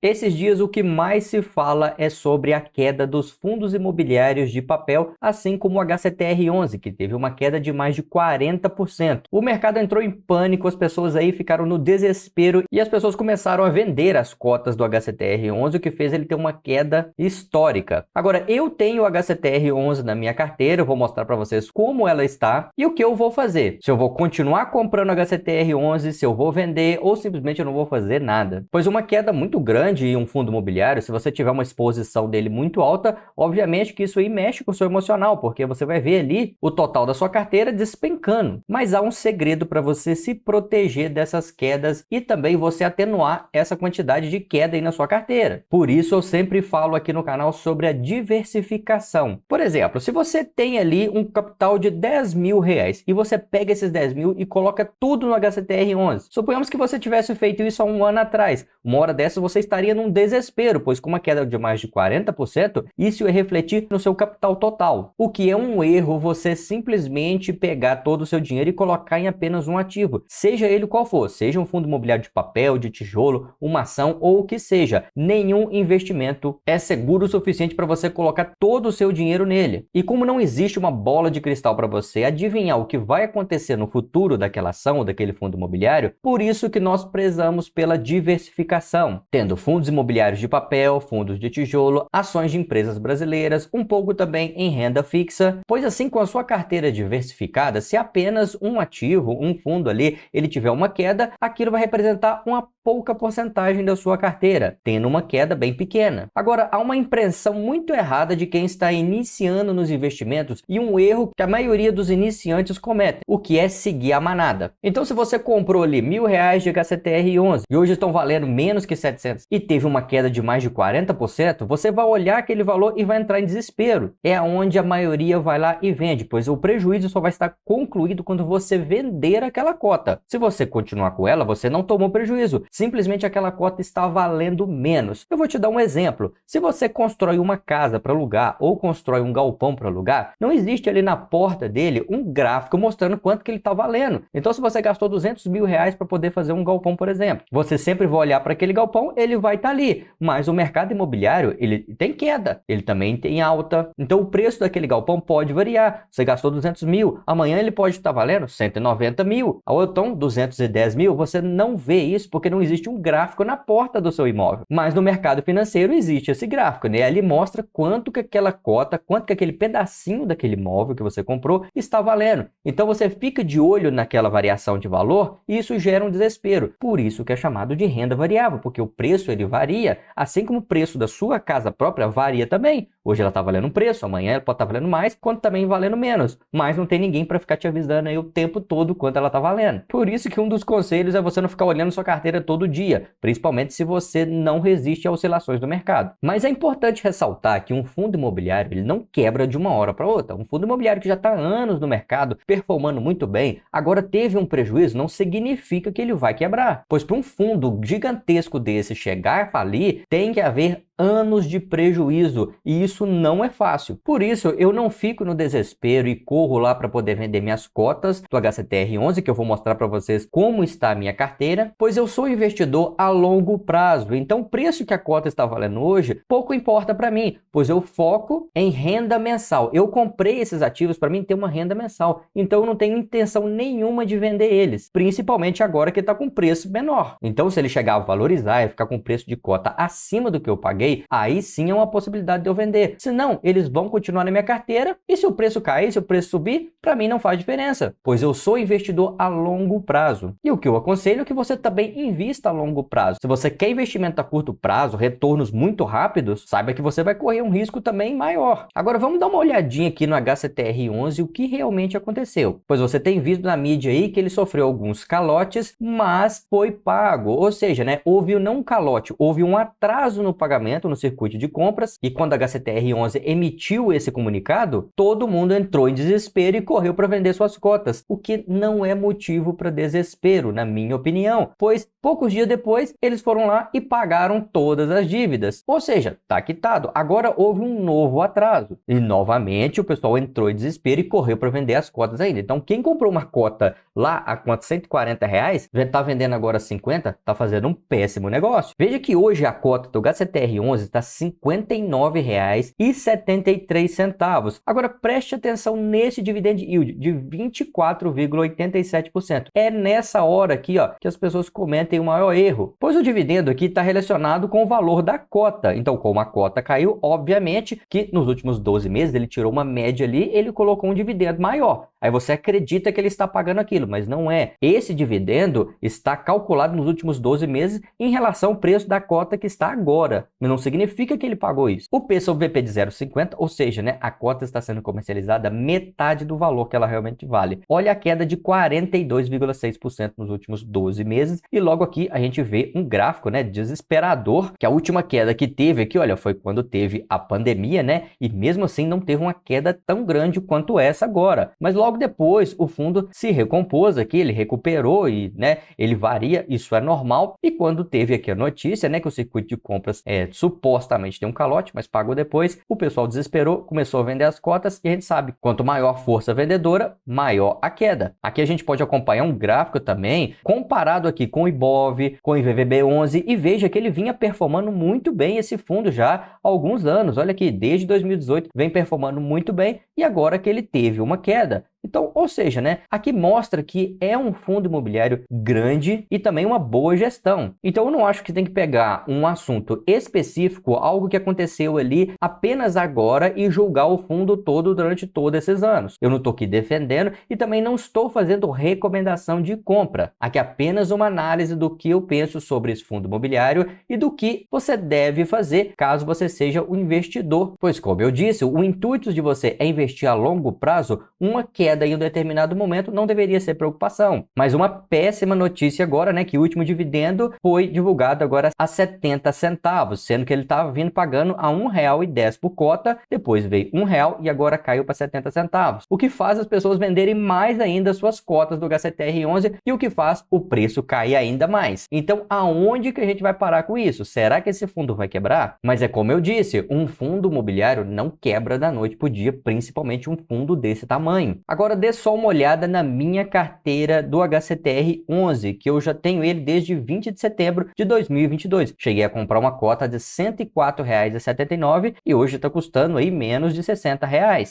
Esses dias o que mais se fala é sobre a queda dos fundos imobiliários de papel, assim como o HCTR11, que teve uma queda de mais de 40%. O mercado entrou em pânico, as pessoas aí ficaram no desespero e as pessoas começaram a vender as cotas do HCTR11, o que fez ele ter uma queda histórica. Agora, eu tenho o HCTR11 na minha carteira, eu vou mostrar para vocês como ela está e o que eu vou fazer. Se eu vou continuar comprando o HCTR11, se eu vou vender ou simplesmente eu não vou fazer nada. Pois uma queda muito grande em um fundo imobiliário, se você tiver uma exposição dele muito alta, obviamente que isso aí mexe com o seu emocional, porque você vai ver ali o total da sua carteira despencando. Mas há um segredo para você se proteger dessas quedas e também você atenuar essa quantidade de queda aí na sua carteira. Por isso eu sempre falo aqui no canal sobre a diversificação. Por exemplo, se você tem ali um capital de 10 mil reais e você pega esses 10 mil e coloca tudo no HCTR11. Suponhamos que você tivesse feito isso há um ano atrás. Uma hora dessa você estaria num desespero, pois com uma queda de mais de 40%, isso ia refletir no seu capital total. O que é um erro você simplesmente pegar todo o seu dinheiro e colocar em apenas um ativo, seja ele qual for, seja um fundo imobiliário de papel, de tijolo, uma ação ou o que seja. Nenhum investimento é seguro o suficiente para você colocar todo o seu dinheiro nele. E como não existe uma bola de cristal para você adivinhar o que vai acontecer no futuro daquela ação ou daquele fundo imobiliário, por isso que nós prezamos pela diversificação, tendo fundos imobiliários de papel, fundos de tijolo, ações de empresas brasileiras, um pouco também em renda fixa, pois assim com a sua carteira diversificada, se apenas um ativo, um fundo ali, ele tiver uma queda, aquilo vai representar uma pouca porcentagem da sua carteira, tendo uma queda bem pequena. Agora, há uma impressão muito errada de quem está iniciando nos investimentos e um erro que a maioria dos iniciantes cometem, o que é seguir a manada. Então, se você comprou ali R$1.000 de HCTR11 e hoje estão valendo menos que 700 e teve uma queda de mais de 40%, você vai olhar aquele valor e vai entrar em desespero. É onde a maioria vai lá e vende, pois o prejuízo só vai estar concluído quando você vender aquela cota. Se você continuar com ela, você não tomou prejuízo. Simplesmente aquela cota está valendo menos. Eu vou te dar um exemplo. Se você constrói uma casa para alugar ou constrói um galpão para alugar, não existe ali na porta dele um gráfico mostrando quanto que ele está valendo. Então, se você gastou R$200 mil para poder fazer um galpão, por exemplo, você sempre vai olhar para aquele galpão, ele vai estar ali. Mas o mercado imobiliário, ele tem queda, ele também tem alta. Então, o preço daquele galpão pode variar. Você gastou 200 mil, amanhã ele pode estar valendo 190 mil, ou então 210 mil. Você não vê isso porque não existe um gráfico na porta do seu imóvel. Mas no mercado financeiro existe esse gráfico, né? Ele mostra quanto que aquela cota, quanto que aquele pedacinho daquele imóvel que você comprou está valendo. Então você fica de olho naquela variação de valor e isso gera um desespero. Por isso que é chamado de renda variável, porque o preço ele varia, assim como o preço da sua casa própria varia também. Hoje ela está valendo um preço, amanhã ela pode estar valendo mais, quanto também valendo menos. Mas não tem ninguém para ficar te avisando aí o tempo todo quanto ela está valendo. Por isso que um dos conselhos é você não ficar olhando sua carteira todo dia, principalmente se você não resiste a oscilações do mercado. Mas é importante ressaltar que um fundo imobiliário ele não quebra de uma hora para outra. Um fundo imobiliário que já está há anos no mercado, performando muito bem, agora teve um prejuízo, não significa que ele vai quebrar. Pois para um fundo gigantesco desse chegar a falir, tem que haver anos de prejuízo e isso não é fácil. Por isso eu não fico no desespero e corro lá para poder vender minhas cotas do HCTR11, que eu vou mostrar para vocês como está a minha carteira, pois eu sou investidor a longo prazo. Então o preço que a cota está valendo hoje pouco importa para mim, pois eu foco em renda mensal. Eu comprei esses ativos para mim ter uma renda mensal, então eu não tenho intenção nenhuma de vender eles, principalmente agora que está com preço menor. Então se ele chegar a valorizar e ficar com preço de cota acima do que eu paguei, aí sim é uma possibilidade de eu vender. Senão, eles vão continuar na minha carteira e se o preço cair, se o preço subir, para mim não faz diferença, pois eu sou investidor a longo prazo. E o que eu aconselho é que você também invista a longo prazo. Se você quer investimento a curto prazo, retornos muito rápidos, saiba que você vai correr um risco também maior. Agora vamos dar uma olhadinha aqui no HCTR11 o que realmente aconteceu. Pois você tem visto na mídia aí que ele sofreu alguns calotes, mas foi pago. Ou seja, né, houve não um calote, houve um atraso no pagamento no circuito de compras e quando a HCTR11 emitiu esse comunicado, todo mundo entrou em desespero e correu para vender suas cotas, o que não é motivo para desespero, na minha opinião, pois Poucos dias depois, eles foram lá e pagaram todas as dívidas. Ou seja, está quitado. Agora houve um novo atraso. E novamente o pessoal entrou em desespero e correu para vender as cotas ainda. Então quem comprou uma cota lá a quanto? R$ 140, está vendendo agora 50, está fazendo um péssimo negócio. Veja que hoje a cota do HCTR11 está R$ 59,73. Agora preste atenção nesse dividend yield de 24,87%. É nessa hora aqui, ó, que as pessoas cometem o maior erro, pois o dividendo aqui está relacionado com o valor da cota. Então, como a cota caiu, obviamente que nos últimos 12 meses ele tirou uma média ali, ele colocou um dividendo maior. Aí você acredita que ele está pagando aquilo, mas não é. Esse dividendo está calculado nos últimos 12 meses em relação ao preço da cota que está agora. Não significa que ele pagou isso. O P sobre VP de 0,50, ou seja, né, a cota está sendo comercializada metade do valor que ela realmente vale. Olha a queda de 42,6% nos últimos 12 meses. E logo aqui a gente vê um gráfico, né, desesperador, que a última queda que teve aqui, olha, foi quando teve a pandemia, né? E mesmo assim não teve uma queda tão grande quanto essa agora. Mas logo depois o fundo se recompôs aqui, ele recuperou e, né, ele varia, isso é normal. E quando teve aqui a notícia, né, que o circuito de compras supostamente tem um calote, mas pagou depois, o pessoal desesperou, começou a vender as cotas e a gente sabe, quanto maior a força vendedora, maior a queda. Aqui a gente pode acompanhar um gráfico também, comparado aqui com o IBOV, com o IVVB11, e veja que ele vinha performando muito bem esse fundo já há alguns anos. Olha aqui, desde 2018 vem performando muito bem e agora que ele teve uma queda. Então, ou seja, né, aqui mostra que é um fundo imobiliário grande e também uma boa gestão. Então, eu não acho que tem que pegar um assunto específico, algo que aconteceu ali apenas agora e julgar o fundo todo durante todos esses anos. Eu não estou aqui defendendo e também não estou fazendo recomendação de compra. Aqui é apenas uma análise do que eu penso sobre esse fundo imobiliário e do que você deve fazer caso você seja um investidor. Pois, como eu disse, o intuito de você é investir a longo prazo, uma queda em um determinado momento não deveria ser preocupação. Mas uma péssima notícia agora, né, que o último dividendo foi divulgado agora a 70 centavos, sendo que ele estava vindo pagando a R$ 1,10 por cota, depois veio R$ 1 e agora caiu para 70 centavos. O que faz as pessoas venderem mais ainda suas cotas do HCTR11 e o que faz o preço cair ainda mais. Então, aonde que a gente vai parar com isso? Será que esse fundo vai quebrar? Mas é como eu disse, um fundo imobiliário não quebra da noite para o dia, principalmente um fundo desse tamanho. Agora dê só uma olhada na minha carteira do HCTR11, que eu já tenho ele desde 20 de setembro de 2022. Cheguei a comprar uma cota de R$ 104,79 e hoje está custando aí menos de R$ 60.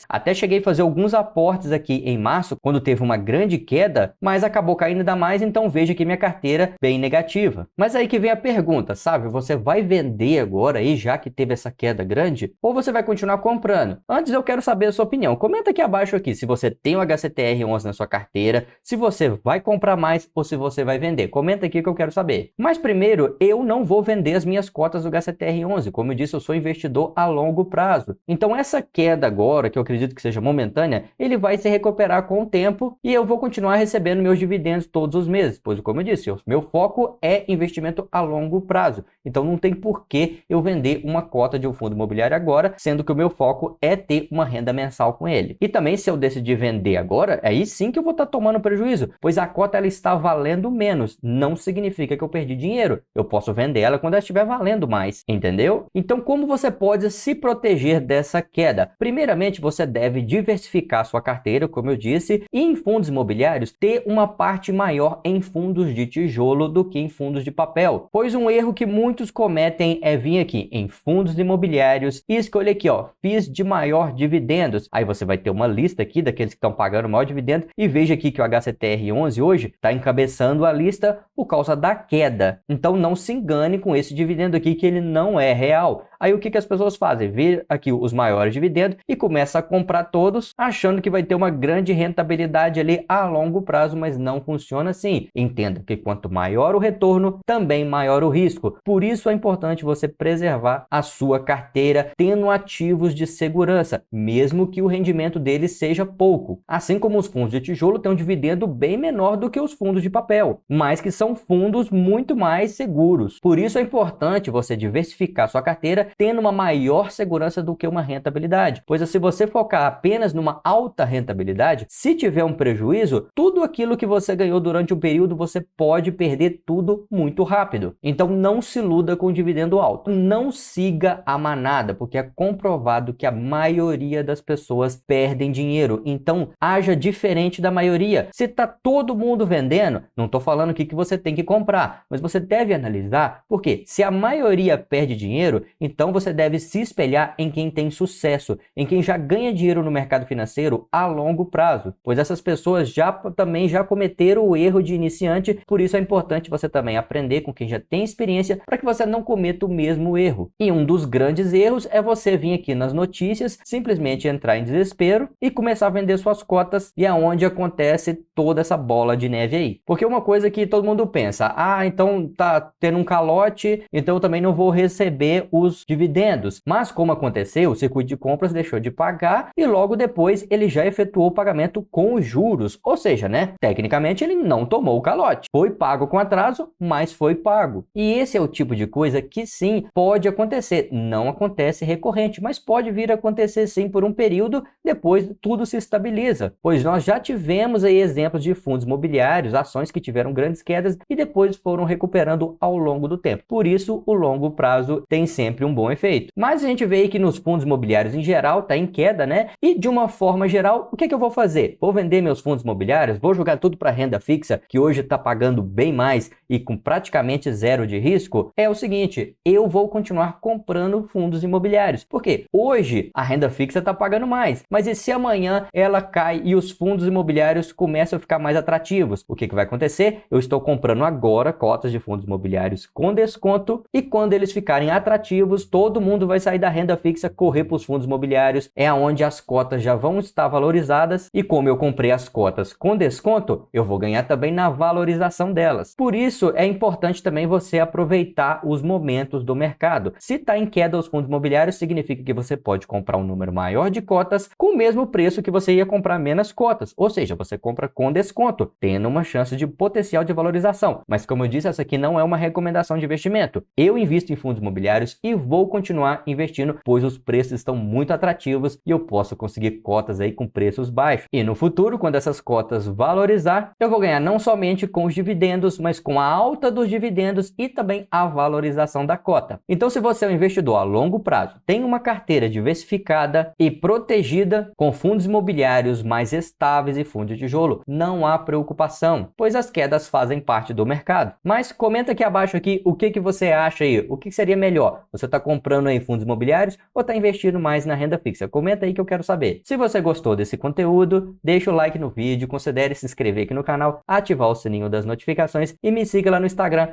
Até cheguei a fazer alguns aportes aqui em março, quando teve uma grande queda, mas acabou caindo ainda mais, então veja que minha carteira bem negativa. Mas aí que vem a pergunta, sabe? Você vai vender agora aí, já que teve essa queda grande, ou você vai continuar comprando? Antes eu quero saber a sua opinião. Comenta aqui abaixo aqui se você tem o HCTR11 na sua carteira, se você vai comprar mais ou se você vai vender. Comenta aqui que eu quero saber. Mas primeiro, eu não vou vender as minhas cotas do HCTR11. Como eu disse, eu sou investidor a longo prazo. Então essa queda agora, que eu acredito que seja momentânea, ele vai se recuperar com o tempo e eu vou continuar recebendo meus dividendos todos os meses. Pois, como eu disse, o meu foco é investimento a longo prazo. Então não tem por que eu vender uma cota de um fundo imobiliário agora, sendo que o meu foco é ter uma renda mensal com ele. E também, se eu decidir vender agora, aí sim que eu vou estar tomando prejuízo, pois a cota ela está valendo menos. Não significa que eu perdi dinheiro. Eu posso vender ela quando ela estiver valendo mais, entendeu? Então, como você pode se proteger dessa queda? Primeiramente, você deve diversificar sua carteira, como eu disse, e em fundos imobiliários ter uma parte maior em fundos de tijolo do que em fundos de papel. Pois um erro que muitos cometem é vir aqui em fundos imobiliários e escolher aqui, ó, FIIs de maior dividendos. Aí você vai ter uma lista aqui daqueles que estão pagando maior dividendo e veja aqui que o HCTR11 hoje está encabeçando a lista por causa da queda. Então não se engane com esse dividendo aqui que ele não é real. Aí o que as pessoas fazem? Vê aqui os maiores dividendos e começa a comprar todos achando que vai ter uma grande rentabilidade ali a longo prazo, mas não funciona assim. Entenda que quanto maior o retorno, também maior o risco. Por isso é importante você preservar a sua carteira tendo ativos de segurança, mesmo que o rendimento deles seja pouco. Assim como os fundos de tijolo têm um dividendo bem menor do que os fundos de papel, mas que são fundos muito mais seguros. Por isso é importante você diversificar sua carteira tendo uma maior segurança do que uma rentabilidade, pois se você focar apenas numa alta rentabilidade, se tiver um prejuízo, tudo aquilo que você ganhou durante um período você pode perder tudo muito rápido. Então não se iluda com dividendo alto. Não siga a manada, porque é comprovado que a maioria das pessoas perdem dinheiro. Então haja diferente da maioria. Se está todo mundo vendendo, não estou falando o que você tem que comprar, mas você deve analisar, porque se a maioria perde dinheiro, então você deve se espelhar em quem tem sucesso, em quem já ganha dinheiro no mercado financeiro a longo prazo, pois essas pessoas também já cometeram o erro de iniciante, por isso é importante você também aprender com quem já tem experiência para que você não cometa o mesmo erro. E um dos grandes erros é você vir aqui nas notícias, simplesmente entrar em desespero e começar a vender suas cotas, e é onde acontece toda essa bola de neve aí. Porque uma coisa que todo mundo pensa, então tá tendo um calote, então eu também não vou receber os dividendos. Mas como aconteceu, o circuito de compras deixou de pagar e logo depois ele já efetuou o pagamento com os juros, ou seja, tecnicamente ele não tomou o calote. Foi pago com atraso, mas foi pago. E esse é o tipo de coisa que sim, pode acontecer. Não acontece recorrente, mas pode vir a acontecer sim por um período, depois tudo se estabiliza. Pois nós já tivemos aí exemplos de fundos imobiliários, ações que tiveram grandes quedas e depois foram recuperando ao longo do tempo. Por isso, o longo prazo tem sempre um bom efeito. Mas a gente vê aí que nos fundos imobiliários em geral está em queda, E de uma forma geral, o que eu vou fazer? Vou vender meus fundos imobiliários? Vou jogar tudo para renda fixa, que hoje está pagando bem mais e com praticamente zero de risco? É o seguinte, eu vou continuar comprando fundos imobiliários. Por quê? Hoje a renda fixa está pagando mais, mas e se amanhã ela cai e os fundos imobiliários começam a ficar mais atrativos? O que vai acontecer? Eu estou comprando agora cotas de fundos imobiliários com desconto e quando eles ficarem atrativos, todo mundo vai sair da renda fixa, correr para os fundos imobiliários, é onde as cotas já vão estar valorizadas e como eu comprei as cotas com desconto, eu vou ganhar também na valorização delas. Por isso é importante também você aproveitar os momentos do mercado. Se está em queda os fundos imobiliários, significa que você pode comprar um número maior de cotas com o mesmo preço que você ia comprar menos cotas, ou seja, você compra com desconto, tendo uma chance de potencial de valorização. Mas como eu disse, essa aqui não é uma recomendação de investimento. Eu invisto em fundos imobiliários e vou continuar investindo, pois os preços estão muito atrativos e eu posso conseguir cotas aí com preços baixos. E no futuro, quando essas cotas valorizar, eu vou ganhar não somente com os dividendos, mas com a alta dos dividendos e também a valorização da cota. Então, se você é um investidor a longo prazo, tem uma carteira diversificada e protegida com fundos imobiliários mais estáveis e fundos de tijolo, não há preocupação, pois as quedas fazem parte do mercado. Mas comenta aqui abaixo o que você acha aí, o que seria melhor? Você está comprando aí fundos imobiliários ou está investindo mais na renda fixa? Comenta aí que eu quero saber. Se você gostou desse conteúdo, deixa o like no vídeo, considere se inscrever aqui no canal, ativar o sininho das notificações e me siga lá no Instagram,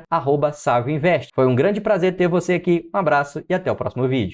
@SavioInvest. Foi um grande prazer ter você aqui, um abraço e até o próximo vídeo.